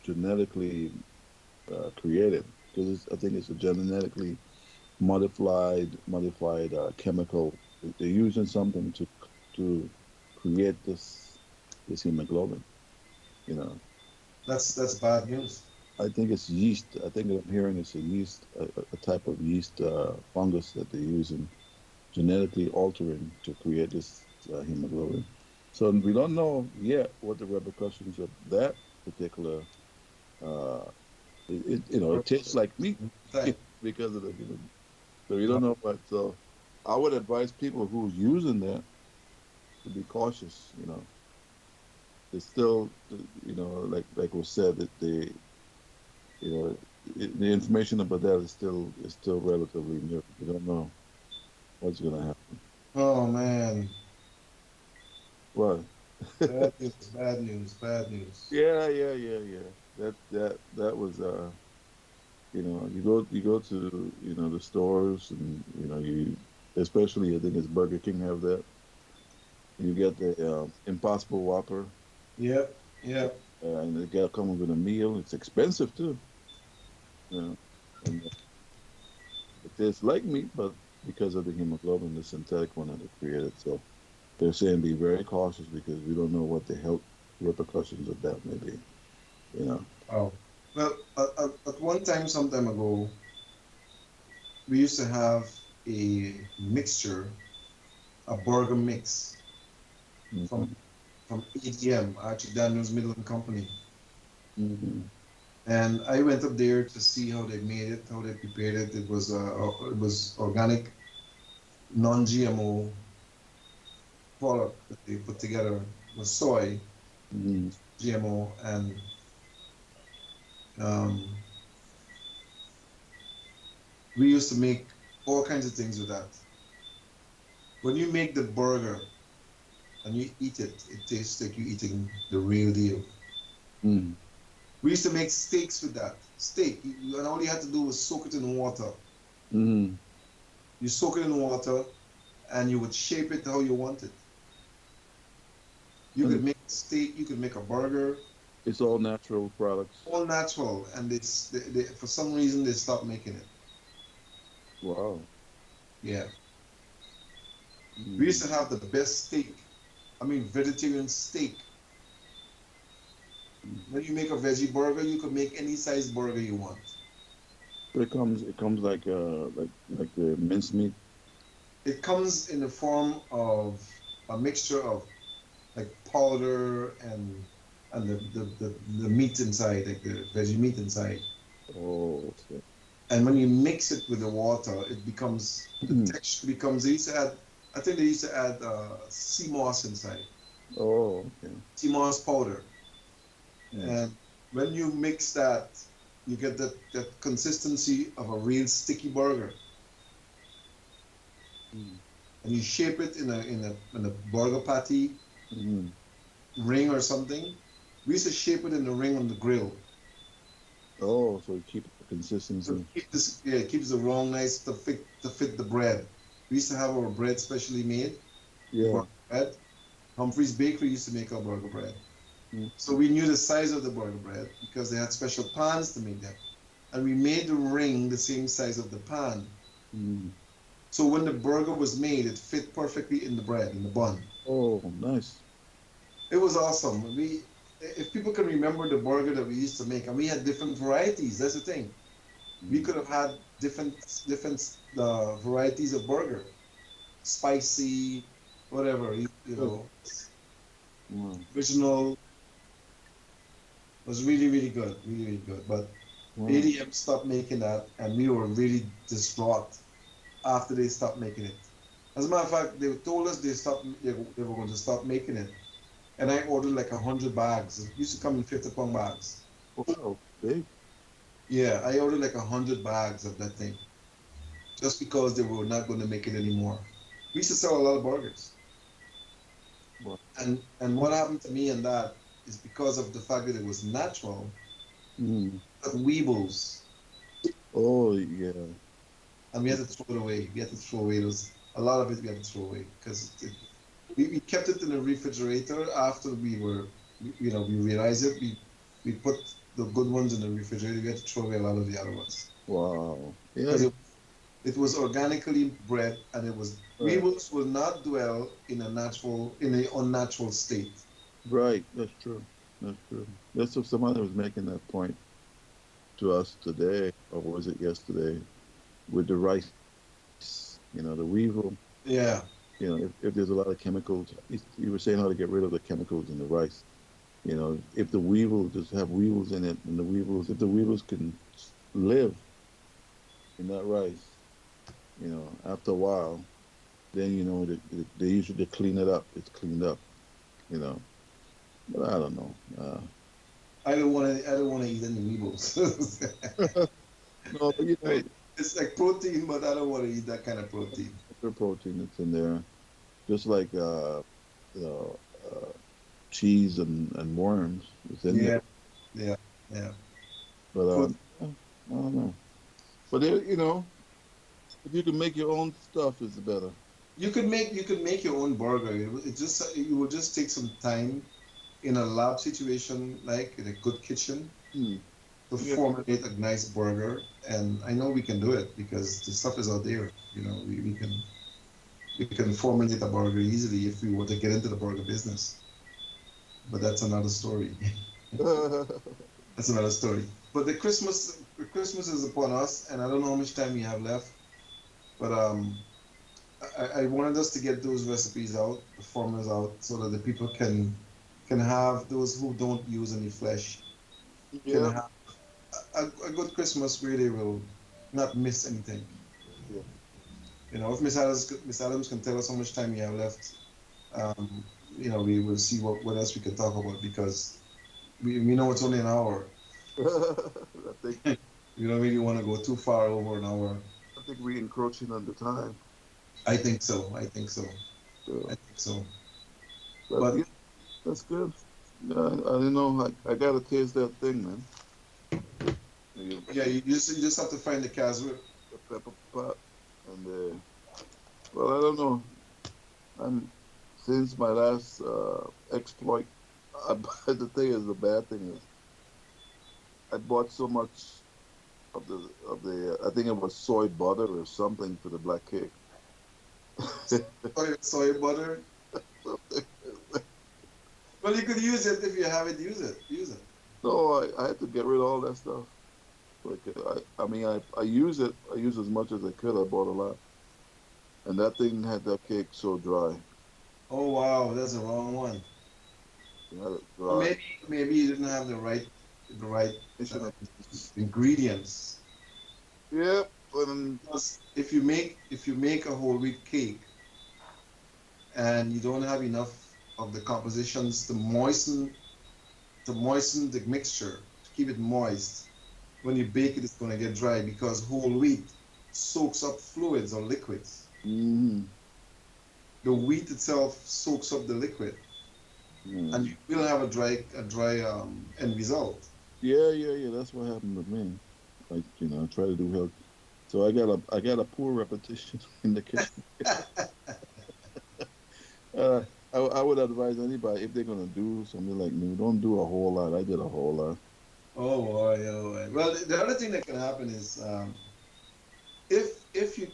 genetically created because I think it's a genetically modified chemical. They're using something to create this hemoglobin. You know, That's bad news. I think it's yeast. I think I'm hearing it's a yeast, a type of yeast fungus that they're using, genetically altering to create this hemoglobin. So we don't know yet what the repercussions of that particular. Uh, it tastes like meat Type. because of the hemoglobin. So we don't know, but so I would advise people who's using that to be cautious. It's still, like was said, that you know, the information about that is still relatively new. We don't know what's gonna happen. Oh man, Well, bad news, bad news, bad news. yeah, yeah, yeah, yeah. That was you go to the stores, and you, especially I think it's Burger King have that. You get the Impossible Whopper, Yep, yep. and it got coming with a meal. It's expensive too, you know, and it tastes like meat, but because of the hemoglobin, the synthetic one that they created. So they're saying be very cautious because we don't know what the health repercussions of that may be. You know. Oh, well, at one time, some time ago, we used to have a mixture, a burger mix from Hmm. from ADM, Archie Daniels Midland Company, Hmm. and I went up there to see how they made it, how they prepared it. It was organic, non-GMO product that they put together. It was soy, Hmm. GMO, and um, we used to make all kinds of things with that. When you make the burger and you eat it, it tastes like you eating the real deal. Hmm. We used to make steaks with that. Steak, and all you had to do was soak it in water. Hmm. You soak it in water, and you would shape it how you want it. You And could make a steak, you could make a burger, it's all natural products. all natural. And for some reason they stopped making it. Wow. Yeah, we Hmm. used to have the best steak. I mean, vegetarian steak. When you make a veggie burger, you could make any size burger you want. So it comes like the mincemeat. It comes in the form of a mixture of like powder and the meat inside, like the veggie meat inside. Oh, okay. And when you mix it with the water, the Hmm. texture becomes. They used to add, I think they used to add sea moss inside, Oh, okay. sea moss powder. Hmm. And when you mix that, you get that consistency of a real sticky burger. Hmm. And you shape it in a burger patty Hmm. ring or something. We used to shape it in the ring on the grill. Oh, so you keep the So consistency. yeah, it keeps the roll nice to fit the bread. We used to have our bread specially made, the Yeah. burger bread. Humphrey's Bakery used to make our burger bread. Mm. So we knew the size of the burger bread because they had special pans to make them. And we made the ring the same size of the pan. Mm. So when the burger was made, it fit perfectly in the bread, in the bun. Oh, nice. It was awesome. If people can remember the burger that we used to make, and we had different varieties. That's the thing. We Mm. could have had different varieties of burger, spicy, whatever. Good. Wow. Original was really really good, really really good. But Wow. ADM stopped making that, and we were really distraught after they stopped making it. As a matter of fact, they told us they were going to stop making it, and I ordered like 100 bags. It used to come in 50-pound bags. Wow. Big. Yeah, I ordered like 100 bags of that thing just because they were not going to make it anymore. We used to sell a lot of burgers, But, and what happened to me in that is because of the fact that it was natural, mm, but weebles, oh yeah, and we had to throw it away. We had to throw away those. A lot of it we had to throw away because we kept it in the refrigerator after we realized it. We put the good ones in the refrigerator. We had to throw away a lot of the other ones wow, yeah, because it was organically bred, and it was right, weevils will not dwell in a unnatural state. right. That's true. That's true. That's what somebody was making that point to us today, or was it yesterday, with the rice. The weevil. Yeah, If there's a lot of chemicals, you were saying how to get rid of the chemicals in the rice. If the weevil just have weevils in it, and if the weevils can live in that rice, after a while, then they usually clean it up. It's cleaned up, you know. But I don't know. I don't want to eat any weevils. No, but It's like protein, but I don't want to eat that kind of protein. extra protein that's in there, just like you know, uh, cheese and worms is in there. Yeah, yeah, yeah. But Pro- I don't know. But if you can make your own stuff, it's better. you could make your own burger. It will just take some time in a lab situation, like in a good kitchen, Hmm. to Yeah. formulate a nice burger. And I know we can do it because the stuff is out there. We can formulate a burger easily if we were to get into the burger business. But that's another story. That's another story. But the Christmas is upon us, and I don't know how much time we have left. But I wanted us to get those recipes out, the formulas out, so that the people can have those who don't use any flesh can Yeah. have a good Christmas where they will not miss anything. Yeah. If Miss Adams can tell us how much time we have left, um, we will see what else we can talk about because we know it's only an hour. I think We don't really want to go too far over an hour. we're encroaching on the time. I think so. I think so. I So, think so. but But yeah, that's good. Yeah, I didn't know. I gotta taste that thing, man. yeah, The you just have to find the casserole. pepper pot, and well, I don't know. I'm since my last exploit. The thing is, the bad thing is, I bought so much of the. I think it was soy butter or something for the black cake. Soy butter. Something. Well, you could use it if you have it. Use it. Use it. No, I had to get rid of all that stuff. Like I mean, I use it. I use as much as I could. I bought a lot, and that thing had that cake so dry. Oh wow, that's the wrong one. It had it Or dry. maybe you didn't have the right Mission uh, of peace. ingredients. Yep. And Because if you make a whole wheat cake and you don't have enough of the compositions to moisten the mixture to keep it moist, when you bake it, it's going to get dry because whole wheat soaks up fluids or liquids. mm, The wheat itself soaks up the liquid, and mm. you will have a dry end result. Yeah, yeah, yeah. That's what happened with me. I try to do health. So I got a poor repetition in the kitchen. Uh, I would advise anybody if they're gonna do something like me, don't do a whole lot. I did a whole lot. Oh boy, oh boy. Well, the other thing that can happen is if you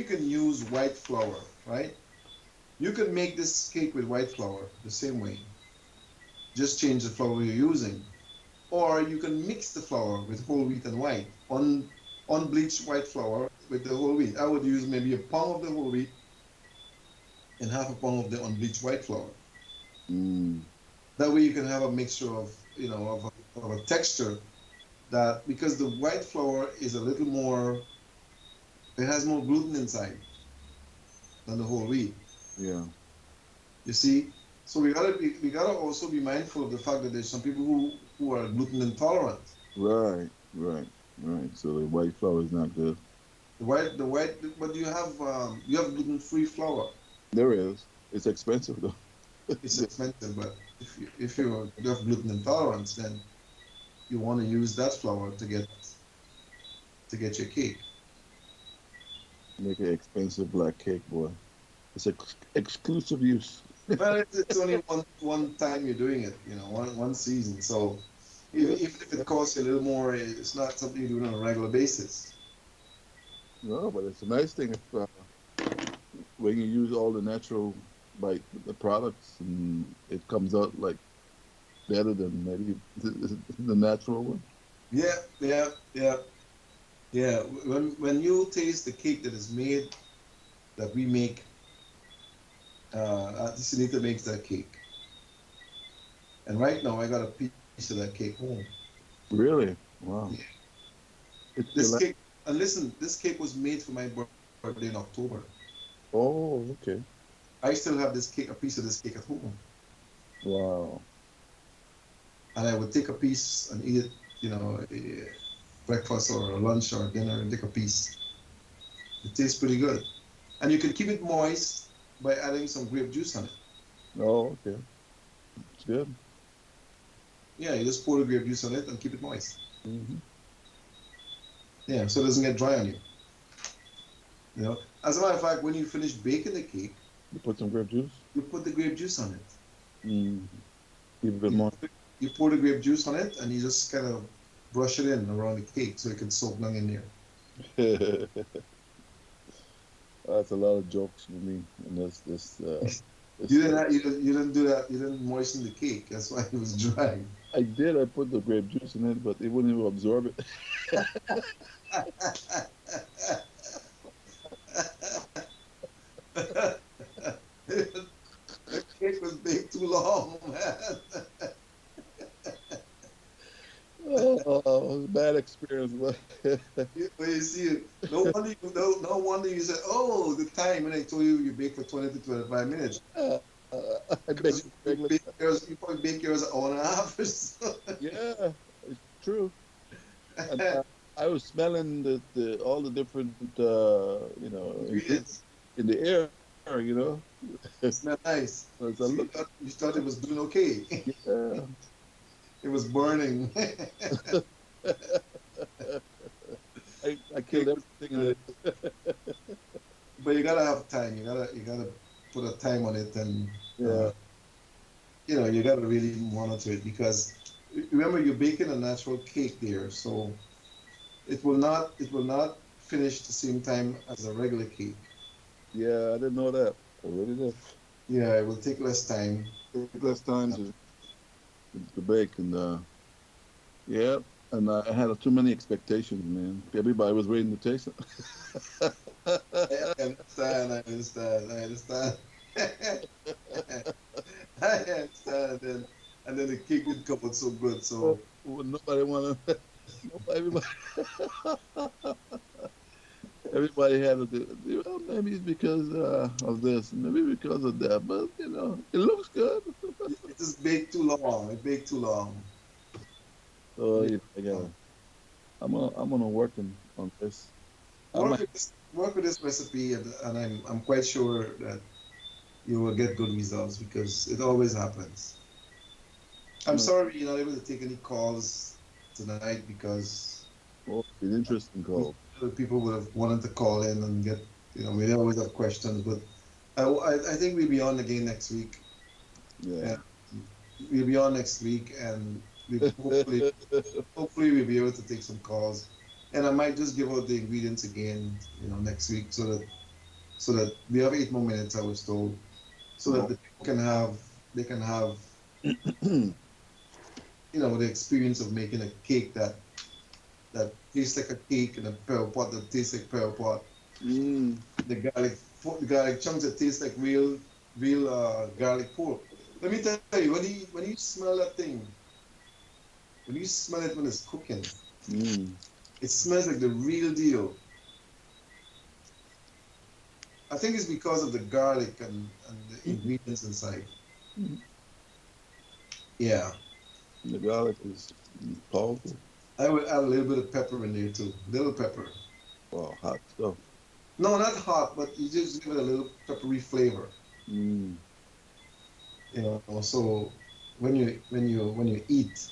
can use white flour, right? You can make this cake with white flour the same way. Just change the flour you're using, or you can mix the flour with whole wheat and white. Unbleached white flour with the whole wheat. I would use maybe a pound of the whole wheat and half a pound of the unbleached white flour. Mm, That way you can have a mixture of of a texture that because the white flour is a little more, it has more gluten inside than the whole wheat. yeah. You see, so we gotta also be mindful of the fact that there's some people who are gluten intolerant. Right, right, right. So the white flour is not good. The white, but you have gluten-free flour. There is. It's expensive though. It's expensive, but if you have gluten intolerance, then you want to use that flour to get your cake. Make an expensive black cake, boy. It's exclusive use. Well, it's only one time you're doing it, one season. So even Yeah. even if it costs you a little more, it's not something you do on a regular basis. No, but it's a nice thing if when you use all the natural like the products and it comes out like better than maybe the natural one. Yeah, yeah, yeah, yeah. When you taste the cake that is made that we make, Tisanita makes that cake, and right now I got a piece of that cake home. Really? Yeah. Wow. It's This still cake, and listen, this cake was made for my birthday in October. oh, okay. I still have this cake, a piece of this cake at home, Wow. and I would take a piece and eat it, breakfast or lunch or dinner, and take a piece. It tastes pretty good, and you can keep it moist by adding some grape juice on it. Oh, okay. It's good. Yeah, you just pour the grape juice on it and keep it moist. Hmm. Yeah, so it doesn't get dry on you. As a matter of fact, when you finish baking the cake, You put some grape juice. you put the grape juice on it. Mm. Keep it a bit You more. you pour the grape juice on it, and you just kind of brush it in around the cake so it can soak down in there. That's a lot of jokes with me, and You this. didn't you didn't do that. You didn't moisten the cake. That's why it was dry. I did. I put the grape juice in it, but it wouldn't even absorb it. The cake was baked too long, man. Oh, bad experience, but But you see, no wonder you said, "Oh, the time," and I told you you bake for 20 to 25 minutes I beg because you regular. bake yours. You probably bake yours an hour and a half or so. Yeah, it's true. And I was smelling the all the different Ingredients in the air. smell nice, As I so you look, thought you thought it was doing okay. yeah. It was burning. I The killed cake was everything in burning. it. But you gotta have time. You gotta put a time on it, and Yeah, you gotta really monitor it because remember you're baking a natural cake there, so it will not finish the same time as a regular cake. yeah. I didn't know that. I really did. Yeah, it will take less time. Take less time to bake, and yeah. And I had too many expectations, man. Everybody was waiting to taste I, it. I understand. I understand. I understand. I understand. And then the cake didn't come out so good. Well, So nobody wanted. Everybody, everybody had to do. Well, maybe it's because of this, maybe because of that, but it looks good. it just baked too long. It baked too long. So Baked I too long. gotta. I'm gonna work on this. I Work might. with this recipe, and I'm quite sure that you will get good results because it always happens. I'm No, sorry you're not able to take any calls tonight because well, an interesting call. other people would have wanted to call in and get, we always have questions, but I think we'll be on again next week. Yeah. And we'll be on next week, and hopefully we'll be able to take some calls. And I might just give out the ingredients again, next week so that we have 8 more minutes, I was told, so that Oh. the people they can have the experience of making a cake that tastes like a cake in a pearl pot that tastes like pearl pot. Mm. The garlic chunks that taste like real garlic pork. Let me tell you, when you smell that thing, when you smell it when it's cooking, Mm. it smells like the real deal. I think it's because of the garlic and the ingredients inside. Mm. Yeah. The garlic is powerful. I would add a little bit of pepper in there too. Little pepper. Wow, hot stuff. No, not hot, but you just give it a little peppery flavor. Mm. You know, so when you eat,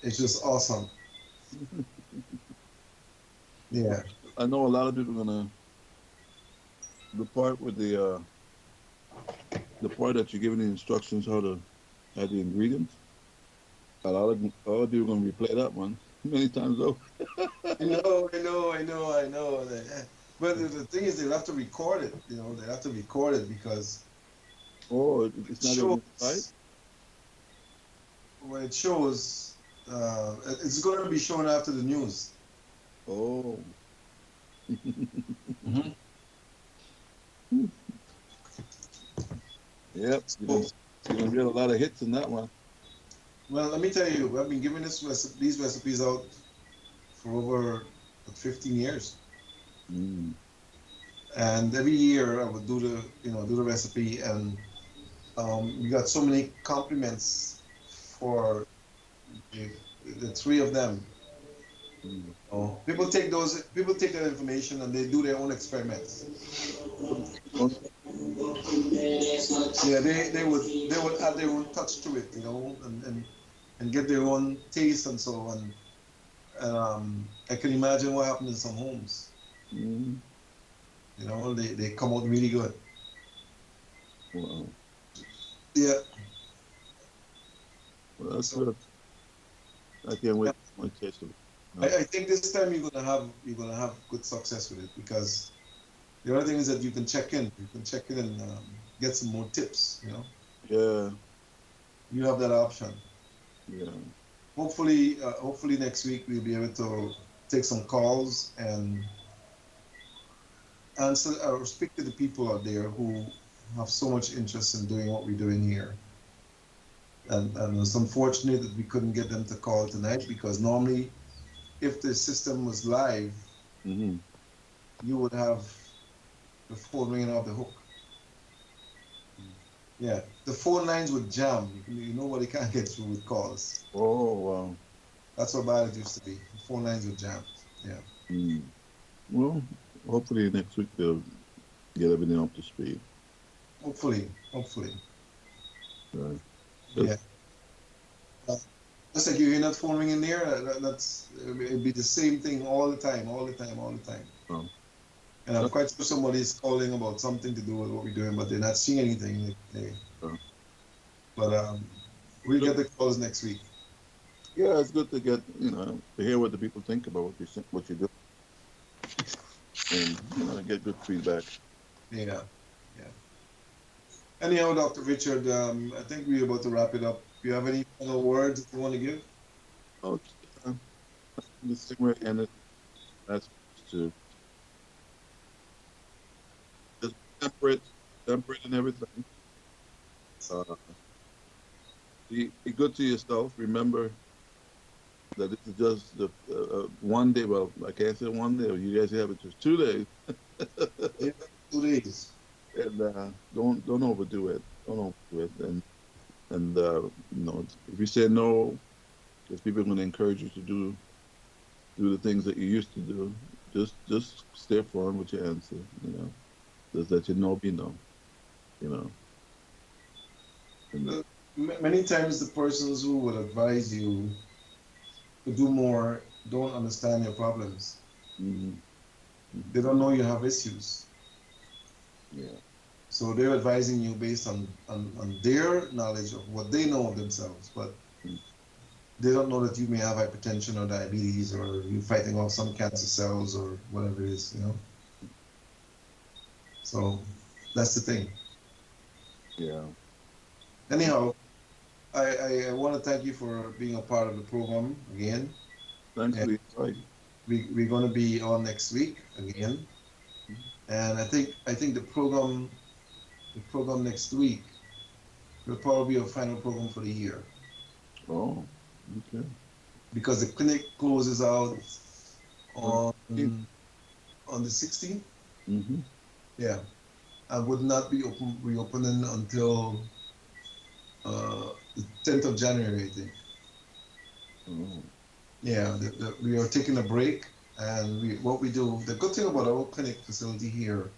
it's just awesome. Yeah. I know a lot of people gonna the part with the part that you're giving the instructions how to add the ingredients. A lot of people gonna replay that one many times over. I know. But the thing is, they'll have to record it. You know, they have to record it because Oh, it it's not even right. shows when it shows. It's going to be shown after the news. Oh, Hmm. yep. So, You're gonna get a lot of hits in that one. well, let me tell you, I've been giving these recipes out for over 15 years, Mm. and every year I would do the recipe, and we got so many compliments for the, the three of them. Mm. Oh, people take that information and they do their own experiments. Don't- Yeah, they would add their own touch to it, and get their own taste and so on. And I can imagine what happened in some homes. mm. They come out really good. Wow. Yeah. Well, that's So good. I can't yeah, wait for my taste of it. No. I think this time you're gonna have good success with it because the other thing is that you can check in. You can check in and get some more tips. Yeah. You have that option. Yeah. Hopefully next week we'll be able to take some calls and answer or speak to the people out there who have so much interest in doing what we're doing here. And it's unfortunate that we couldn't get them to call tonight because normally, if the system was live, Hmm. you would have the phone ringing off the hook. Yeah, the phone lines would jam. Nobody can get through with calls. Oh wow. That's how bad it used to be. The phone lines would jam. Yeah. Mm. Well, hopefully next week they'll get everything up to speed. Hopefully. Right. Yeah. Just, Uh, Just like you hear that phone ringing there, it'd be the same thing all the time, all the time, all the time. um, And I'm uh, quite sure somebody's calling about something to do with what we're doing, but they're not seeing anything. uh, But we'll just, get the calls next week. yeah, it's good to get to hear what the people think about what you do, and get good feedback. Yeah, yeah. Anyhow, Dr. Richard, I think we're about to wrap it up. Do you have any final words that you want to give? Oh, uh, the same way, and that's to just temperate, temperate and everything. Uh, be good to yourself. Remember that this is just the one day. Well, I can't say one day. You guys have it just 2 days, Yeah, 2 days. and don't overdo it. Don't overdo it. And if you say no, because people are going to encourage you to do the things that you used to do. Just stay firm with your answer. Just let your no be no. You know. And Uh, Many times, the persons who would advise you to do more don't understand your problems. mhm, They don't know you have issues. yeah. So they're advising you based on their knowledge of what they know of themselves, but Mm. they don't know that you may have hypertension or diabetes or you're fighting off some cancer cells or whatever it is. So that's the thing. Yeah. Anyhow, I want to thank you for being a part of the program again. Thanks for And the invite. we're going to be on next week again. And I think the program next week will probably be our final program for the year Oh, okay. because the clinic closes out On on 16th. on the 16th. Mm-hmm. Yeah, I would not be reopening until the 10th of January, I think. Oh. Yeah, we are taking a break, and what we do. The good thing about our clinic facility here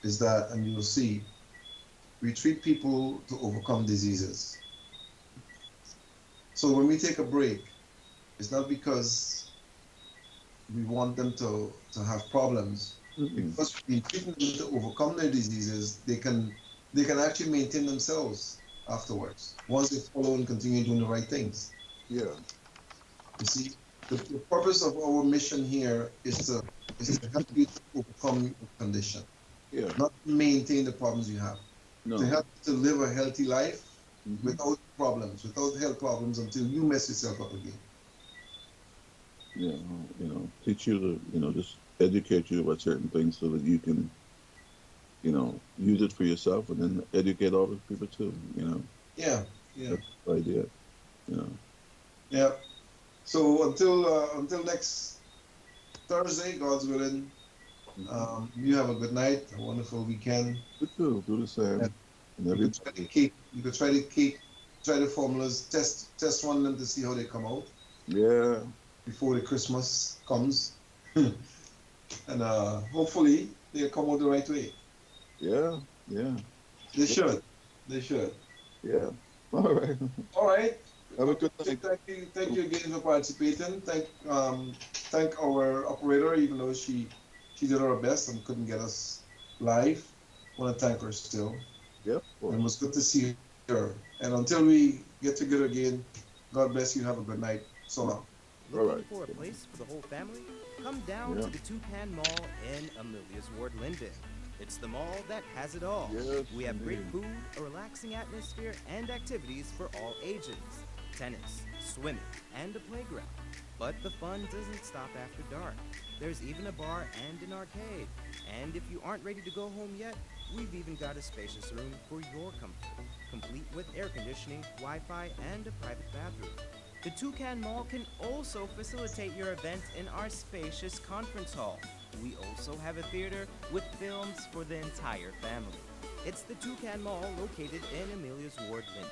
is that, and you'll see, we treat people to overcome diseases. So when we take a break, it's not because we want them to have problems, Mm-mm. because we've been treating them to overcome their diseases. They can actually maintain themselves afterwards once they follow and continue doing the right things. Yeah. You see, the purpose of our mission here is to help you to overcome your condition, Yeah. not to maintain the problems you have. To No. help you to live a healthy life Hmm. without problems, without health problems until you mess yourself up again. Yeah. Teach you to, just educate you about certain things so that you can, use it for yourself and then educate other people too. Yeah, yeah, That's the idea, you know. yeah. So until next Thursday, God's willing, Hmm. you have a good night, a wonderful weekend. But too, do the And same. And you could try to everybody, keep you could try the formulas, test one of them to see how they come out yeah, before the Christmas comes. And hopefully they'll come out the right way. yeah, yeah, They should. They should. yeah. All right. All right. Have a good night. Thank you again for participating. Thank our operator, even though she did her best and couldn't get us live. Want to thank her still, Yep, of and it was course. good to see her. And until we get together again, God bless you. Have a good night. So long. All Looking right. for a place for the whole family? Come down Yeah. to the Toucan Mall in Amelia's Ward, Linden. It's the mall that has it all. Yes, We have great indeed. food, a relaxing atmosphere, and activities for all ages. Tennis, swimming, and a playground. But the fun doesn't stop after dark. There's even a bar and an arcade. And if you aren't ready to go home yet, we've even got a spacious room for your comfort, complete with air conditioning, Wi-Fi, and a private bathroom. The Toucan Mall can also facilitate your event in our spacious conference hall. We also have a theater with films for the entire family. It's the Toucan Mall located in Amelia's Ward, Linden.